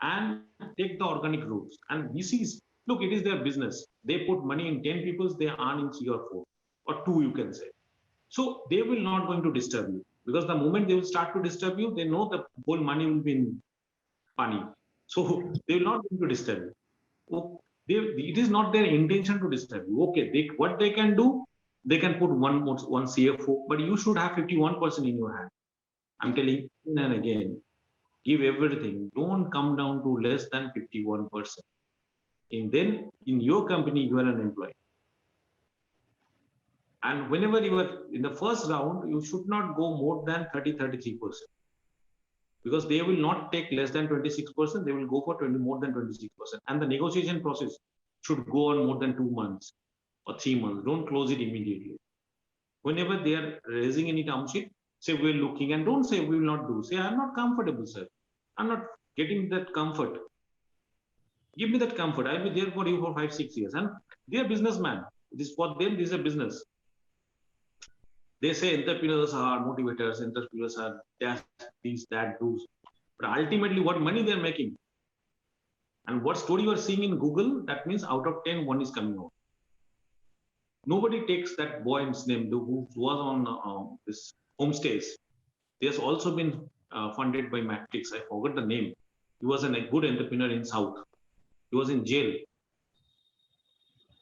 and take the organic routes. And VCs, look, it is their business. They put money in 10 people, they earn in 3 or 4 or 2, you can say. So they will not going to disturb you because the moment they will start to disturb you, they know the whole money will be in money. So they will not going to disturb you. It is not their intention to disturb you. Okay, what they can do, they can put one CFO, but you should have 51% in your hand. I'm telling you again and again, give everything. Don't come down to less than 51%. And then in your company, you are an employee. And whenever you are in the first round, you should not go more than 30-33%. Because they will not take less than 26%, they will go for more than 26%. And the negotiation process should go on more than 2 months or 3 months. Don't close it immediately. Whenever they are raising any term sheet, Say we're looking, and don't say we will not do. Say I'm not comfortable, sir. I'm not getting that comfort. Give me that comfort. I'll be there for you for 5, 6 years. And they're businessmen. This for them, this is a business. They say entrepreneurs are motivators, entrepreneurs are that, these, that, those. But ultimately, what money they're making and what story you are seeing in Google, that means out of 10, one is coming out. Nobody takes that boy's name who was on this homestays. He has also been funded by Matrix. I forgot the name. He was a good entrepreneur in South. He was in jail.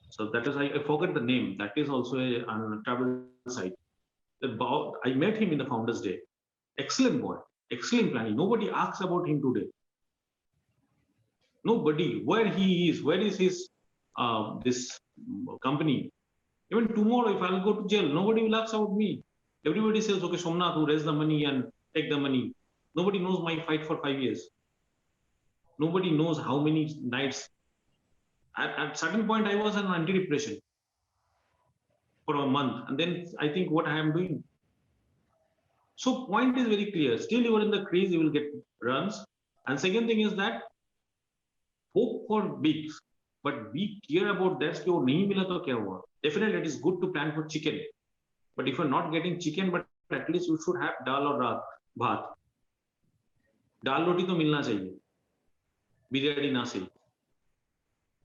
So that is, I forgot the name. That is also on a travel site. I met him in the Founders Day. Excellent boy, excellent planning. Nobody asks about him today. Nobody, where he is, where is his this company. Even tomorrow, if I'll go to jail, nobody will ask about me. Everybody says, okay, Somnath, who raise the money and take the money. Nobody knows my fight for 5 years. Nobody knows how many nights. At certain point, I was on antidepressant for a month. And then I think what I am doing. So point is very clear. Still you are in the crease, you will get runs. And second thing is that hope for big, but be clear about that. Definitely it is good to plan for chicken. But if you're not getting chicken, but at least you should have dal or bhat. Dal roti to milna chahiye. Biryani na sahi.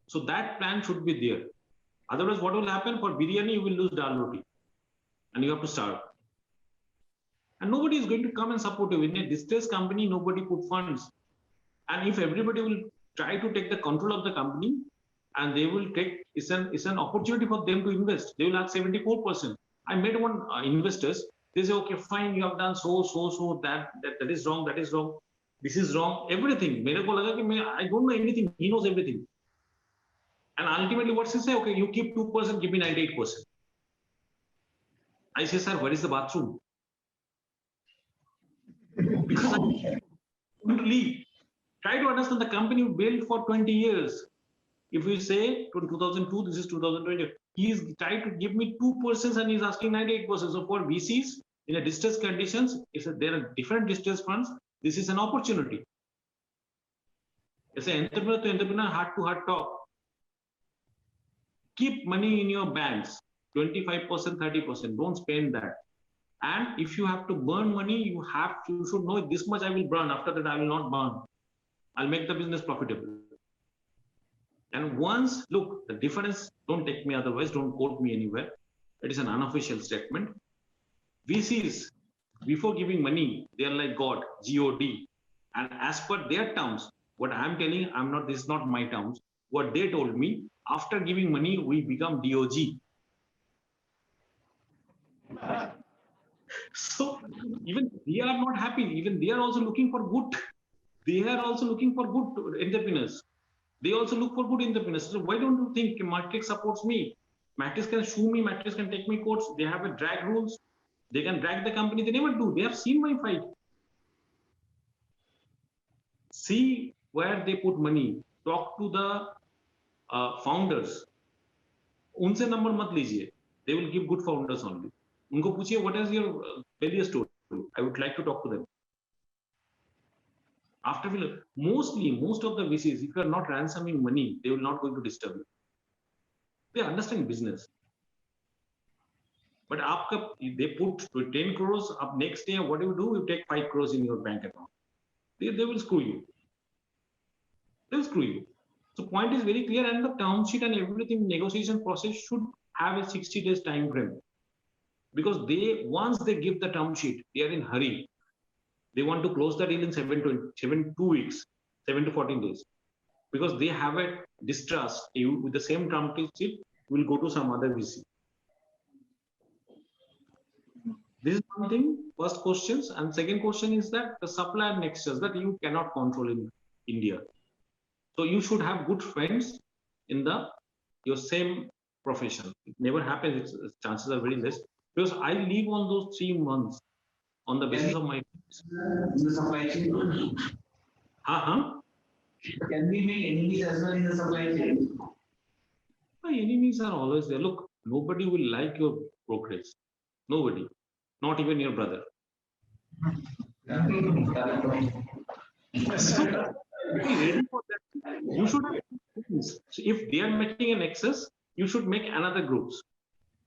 So that plan should be there. Otherwise, what will happen for biryani? You will lose dal roti. And you have to starve. And nobody is going to come and support you. In a distressed company, nobody put funds. And if everybody will try to take the control of the company, and they will take, it's an opportunity for them to invest. They will have 74%. I met one investors. They say, okay, fine, you have done so, that is wrong, that is wrong. This is wrong, everything. I don't know anything. He knows everything. And ultimately, what's he say? Okay, you keep 2%, give me 98%. I say, sir, where is the bathroom? Because I want to leave. Try to understand the company built for 20 years. If we say 2002, this is 2020, he's trying to give me 2% and he's asking 98%. So for VCs in a distressed conditions, if there are different distressed funds, this is an opportunity. As an entrepreneur to entrepreneur, heart to heart talk. Keep money in your banks, 25%, 30%. Don't spend that. And if you have to burn money, you should know this much I will burn. After that, I will not burn. I'll make the business profitable. And once, look, the difference, don't take me otherwise, don't quote me anywhere. It is an unofficial statement. VCs, before giving money, they are like God, G-O-D. And as per their terms, what I'm telling, this is not my terms. What they told me, after giving money, we become DOG. So even they are not happy. Even they are also looking for good. They are also looking for good entrepreneurs. They also look for good entrepreneurs. So why don't you think Matrix supports me? Matrix can sue me. Matrix can take me courts. They have a drag rules. They can drag the company. They never do. They have seen my fight. See where they put money. Talk to the founders. उनसे number मत लीजिए. They will give good founders only. उनको पूछिए what is your failure story? I would like to talk to them. After most of the VCs, if you are not ransoming money, they will not going to disturb you. They understand business. But they put 10 crores up next day, what do? You take 5 crores in your bank account. They will screw you. They'll screw you. So point is very clear, and the term sheet and everything negotiation process should have a 60 days time frame. Because once they give the term sheet, they are in hurry. They want to close the deal in 7 to 14 days. Because they have a distrust. With the same term sheet, will go to some other VC. This is one thing, first questions. And second question is that the supply nexus that you cannot control in India. So you should have good friends in your same profession. It never happens. Chances are very less. Because I live on those 3 months on the basis of my in the supply chain. Can we make enemies as well in the supply chain? My enemies are always there. Look, nobody will like your progress. Nobody. Not even your brother. So, be ready for that. You should have things. So if they are making an excess, you should make another groups.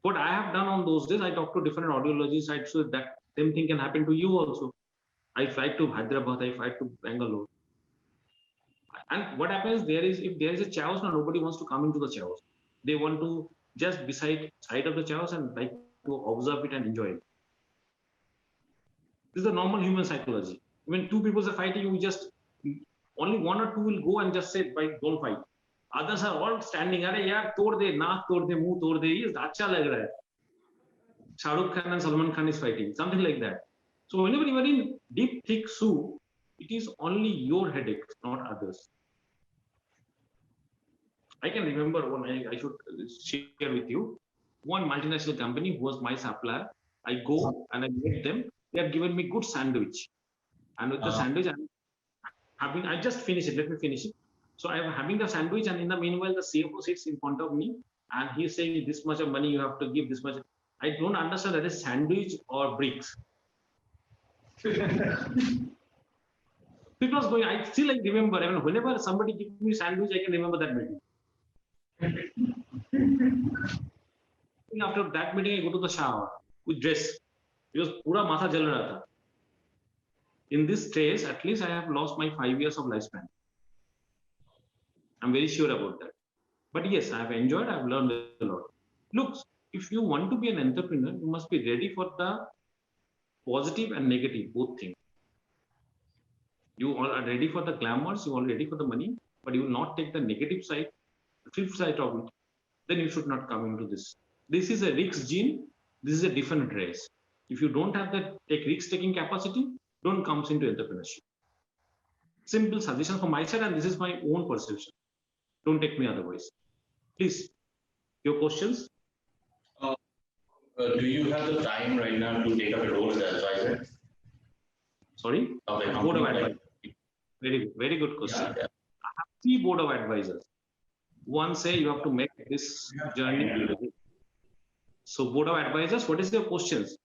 What I have done on those days, I talked to different audiologists. I so that same thing can happen to you also. I fly to Hyderabad, I fly to Bangalore. And what happens there is if there is a chaos, now nobody wants to come into the chaos. They want to just beside side of the chaos and like to observe it and enjoy it. This is the normal human psychology. When two people are fighting, you just only one or two will go and just say, "Bhai, don't fight." Others are all standing. "Arey yaar, tod de, naak tod de, muh tod de." Ye acha lag raha hai. Shah Rukh Khan and Salman Khan is fighting, something like that. So whenever you are in deep, thick soup, it is only your headache, not others. I can remember when I should share with you one multinational company who was my supplier. I go and I meet them. They have given me good sandwich, and with the sandwich, I'm having. I just finish it. Let me finish it. So I'm having the sandwich, and in the meanwhile, the CFO sits in front of me, and he's saying, "This much of money you have to give. This much." I don't understand that is sandwich or bricks. It was going. I still like remember. I mean, whenever somebody gives me sandwich, I can remember that meeting. After that meeting, I go to the shower with dress because pura matha jal raha tha. In this stress, at least I have lost my 5 years of lifespan. I'm very sure about that. But yes, I have enjoyed. I've learned a lot. Look, if you want to be an entrepreneur, you must be ready for the positive and negative both things. You all are ready for the glamours. You are ready for the money, but you will not take the negative side, the flip side of it. Then you should not come into this. This is a risk gene. This is a different race. If you don't have that take risk taking capacity, don't come into entrepreneurship. Simple suggestion from my side, and this is my own perception. Don't take me otherwise. Please, your questions. Do you have the time right now to take up a role as an advisor? Sorry, Of a board of company advisors. Very good question. Yeah, yeah. I have 3 board of advisors. One say you have to make this journey. So board of advisors, what is your questions?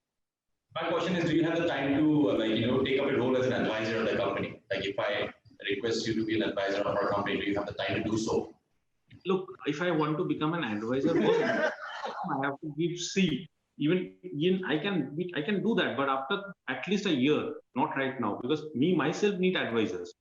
My question is, do you have the time to take up a role as an advisor of the company? Like if I request you to be an advisor of our company, do you have the time to do so? Look, if I want to become an advisor, I have to give C. Even I can do that, but after at least a year, not right now, because me myself need advisors.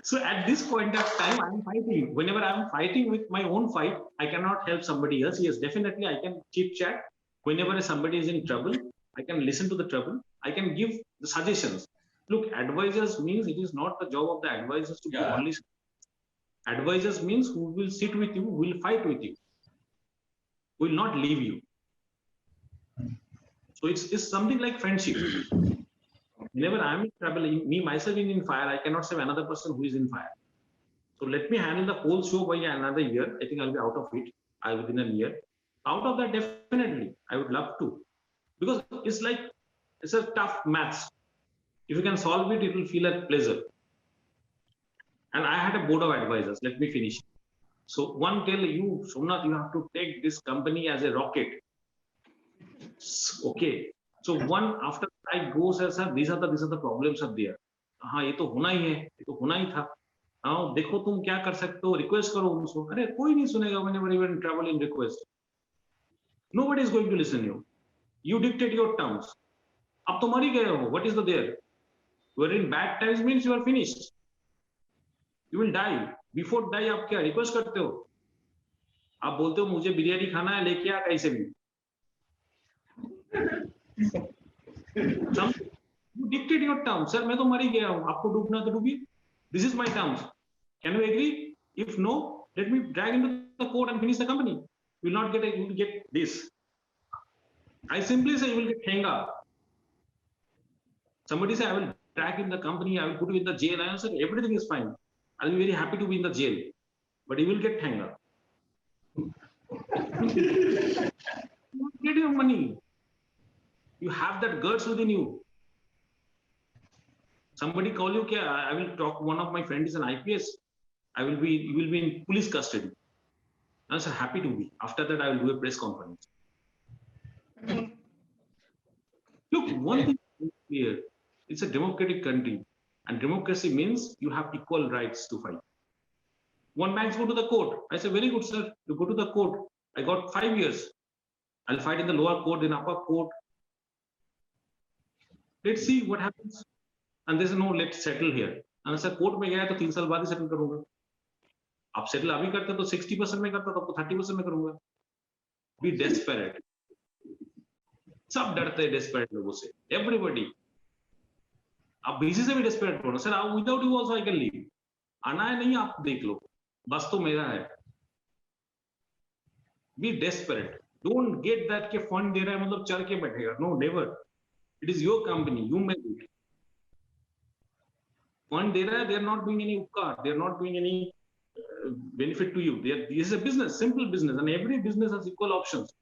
So at this point of time, I'm fighting. Whenever I'm fighting with my own fight, I cannot help somebody else. Yes, definitely, I can chit chat. Whenever somebody is in trouble, I can listen to the trouble. I can give the suggestions. Look, advisors means it is not the job of the advisors to be only. Advisors means who will sit with you, who will fight with you, will not leave you. So it's something like friendship. Whenever I'm in trouble, me myself in fire, I cannot save another person who is in fire. So let me handle the whole show by another year. I think I'll be out of it within a year. Out of that, definitely, I would love to. Because it's a tough maths. If you can solve it, it will feel like pleasure. And I had a board of advisors. Let me finish. So one tell you, Somnath, you have to take this company as a rocket. Okay. So one after I go says, sir, these are the problems are there. हाँ ये तो होना ही है, ये तो होना ही था. हाँ देखो तुम क्या कर सकते हो, रिक्वेस्ट करो उनको. अरे कोई नहीं सुनेगा whenever you are travel in request. Nobody is going to listen you. You dictate your terms. अब तो मर ही गए हो. What is the there? You are in bad times means you are finished. You will die. Before die आप क्या request करते हो? आप बोलते हो मुझे बिरयानी खाना है, लेके आ कैसे भी. You dictate your terms. Sir, मैं तो मर ही गया हूँ. आपको डूबना तो डूबी. This is my terms. Can you agree? If no, let me drag into the court and finish the company. You will not get you will get this. I simply say you will get hanga. Somebody say I will drag in the company. I will put you in the jail. I answer everything is fine. I'll be very happy to be in the jail, but you will get hanga. You get your money. You have that guts within you. Somebody call you, okay, I will talk. One of my friends is an IPS. You will be in police custody. I'm so happy to be. After that, I will do a press conference. one thing is clear, it's a democratic country, and democracy means you have equal rights to fight. One banks go to the court. I say, very good, sir. You go to the court. I got 5 years. I'll fight in the lower court, in upper court. Let's see what happens. And there's no let's settle here. And sir, court में गया तो 3 साल बाद ही settle करूँगा. आप settle अभी करते तो 60% में करता तो 30% में करूँगा. Be desperate. सब डरते हैं desperate लोगों से. Everybody. आप बीसी से भी desperate करो. Sir, without you also I can leave. आना है नहीं आप देख लो. बस तो मेरा है. Be desperate. Don't get that के fund दे रहा है मतलब चल के बैठेगा. No, never. It is your company. You make it. Fund they are not doing any upkar, they are not doing any benefit to you. This is a business, simple business, and every business has equal options.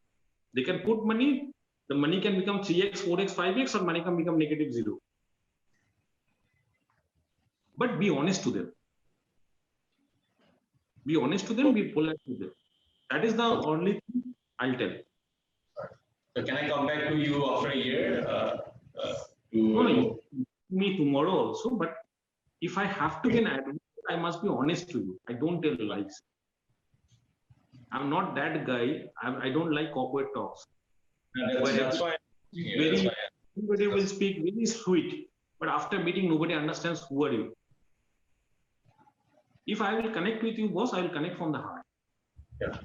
They can put money, the money can become 3x, 4x, 5x, or money can become negative 0. But be honest to them. Be honest to them, be polite to them. That is the only thing I'll tell. So can I come back to you after a year? No, me tomorrow also, but if I have to be an advocate, I must be honest to you. I don't tell lies. I'm not that guy. I don't like corporate talks. That's why. Everybody will speak very sweet, but after meeting, nobody understands who are you. If I will connect with you, boss, I will connect from the heart. Yeah.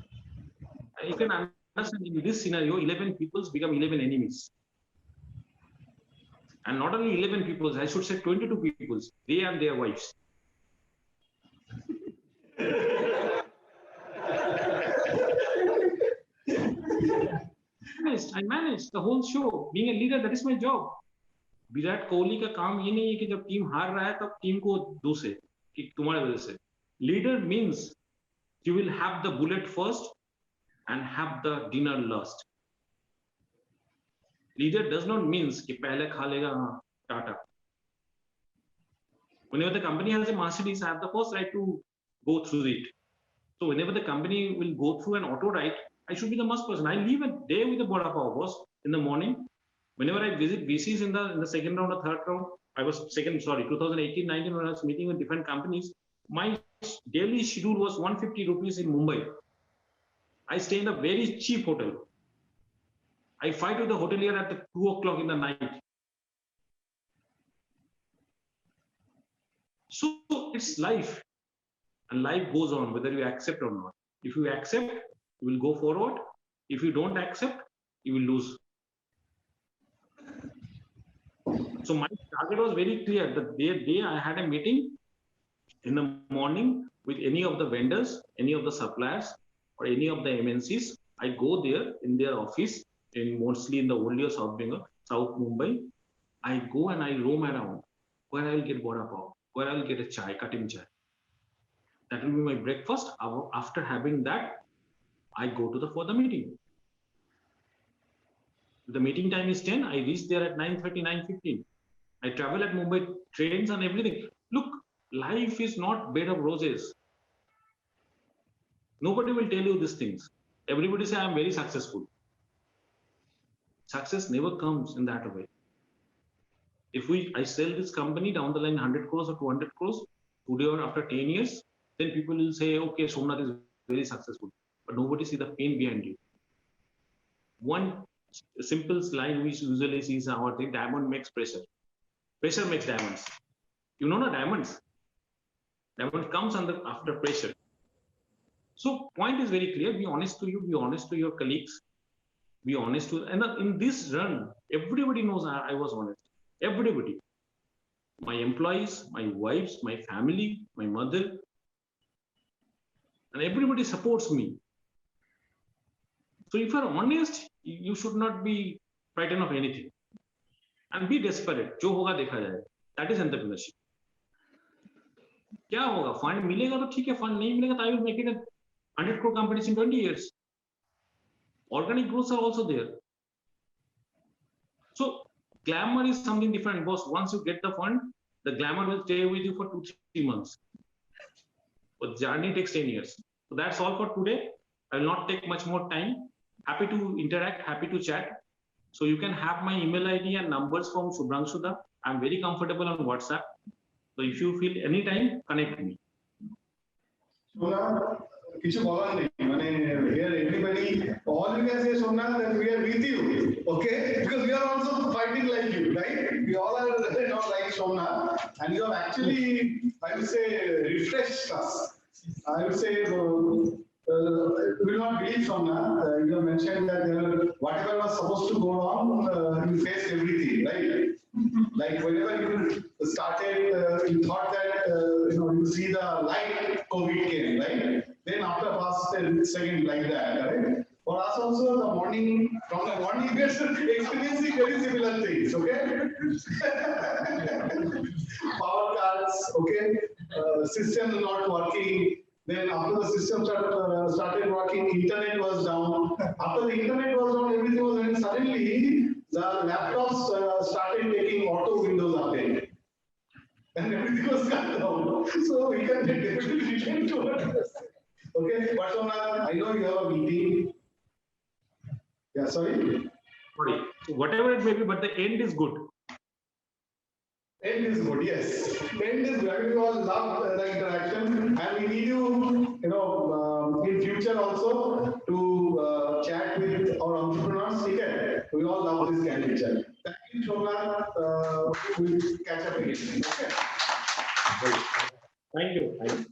You can understand in this scenario, 11 peoples become 11 enemies. And not only 11 peoples, I should say 22 peoples, they and their wives. I managed the whole show. Being a leader, that is my job. Virat Kohli का काम ये नहीं है कि जब team हार रहा है तब टीम को दूसरे कि तुम्हारे वजह से. Leader means you will have the bullet first and have the dinner last. Leader does not means कि पहले खा लेगा Tata. Whenever the company has a Mercedes, I have the first right to go through it. So whenever the company will go through an auto ride, I should be the first person. I leave a day with the Bora Power boss in the morning. Whenever I visit VCs in the second round or third round, 2018-19 when I was meeting with different companies, my daily schedule was 150 rupees in Mumbai. I stay in a very cheap hotel. I fight with the hotelier at the 2 o'clock in the night. So it's life. And life goes on whether you accept or not. If you accept, you will go forward. If you don't accept, you will lose. So my target was very clear. The day I had a meeting in the morning with any of the vendors, any of the suppliers, or any of the MNCs, I go there in their office, mostly in the older South Bengal, South Mumbai. I go and I roam around where I will get Bora Pav, where I will get a chai, cutting chai. That will be my breakfast. After having that, I go to for the meeting. The meeting time is 10. I reach there at 9:30, 9:15. I travel at Mumbai trains and everything. Look, life is not bed of roses. Nobody will tell you these things. Everybody say I'm very successful. Success never comes in that way. If I sell this company down the line 100 crores or 200 crores, today or after 10 years, then people will say, okay, Somnath is very successful. But nobody see the pain behind it. One simple line we usually see is our thing, diamond makes pressure. Pressure makes diamonds. You know the diamonds. Diamond comes after pressure. So point is very clear. Be honest to you. Be honest to your colleagues. Be honest to. And in this run, everybody knows I was honest. Everybody. My employees, my wives, my family, my mother. And everybody supports me. So if you're honest, you should not be frightened of anything. And be desperate. जो होगा देखा जाएगा. That is entrepreneurship. क्या होगा? Fund मिलेगा तो ठीक है. Fund नहीं मिलेगा तो I will make it a 100 crore companies in 20 years. Organic growths are also there. So glamour is something different, boss. Once you get the fund, the glamour will stay with you for 2-3 months. But journey takes 10 years. So that's all for today. I will not take much more time. Happy to interact, happy to chat. So you can have my email ID and numbers from Subhrangshuda. I'm very comfortable on WhatsApp. So if you feel anytime, connect me. Somnath, কিছু বলার নেই মানে here everybody all you can say Somnath that we are with you, okay, because we are also fighting like you, right? We all are not like Somnath, and you have actually, I would say, refreshed us. I would say we will not believe Somnath. You have mentioned that whatever was supposed to go wrong, you faced everything, right? Like whenever you started, you thought that you see the light, COVID came, right? Then after past second like that, right? For us also, the morning, from the morning, we are experiencing very similar things, okay? Power cuts, okay? System not working. Then after the system started working, internet was down. After the internet was down, everything was, and suddenly the laptops started taking auto Windows update. And everything was cut down. So we can definitely get to it. Okay, but Somnath, I know you have a meeting. Yeah, sorry. Sorry. So whatever it may be, but the end is good. End is good, yes. End is good. We all love the interaction, and we need you, in future also to chat with our entrepreneurs. Okay? We all love this kind of chat. Thank you, Somnath. We'll catch up again. Okay. Thank you. Thank you.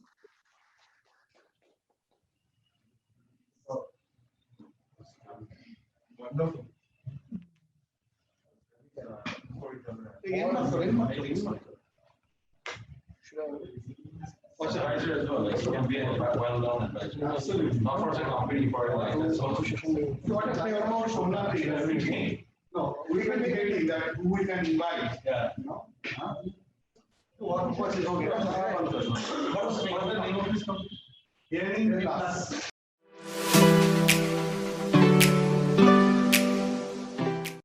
Wonderful. What's advisor as well? Like you can be a well-known advisor. Absolutely. Not for a company for like that's also. So what is about Somnath is everything. No, we can debate that who we can invite. Yeah. What is okay? What's the name of this company? Hearing Plus.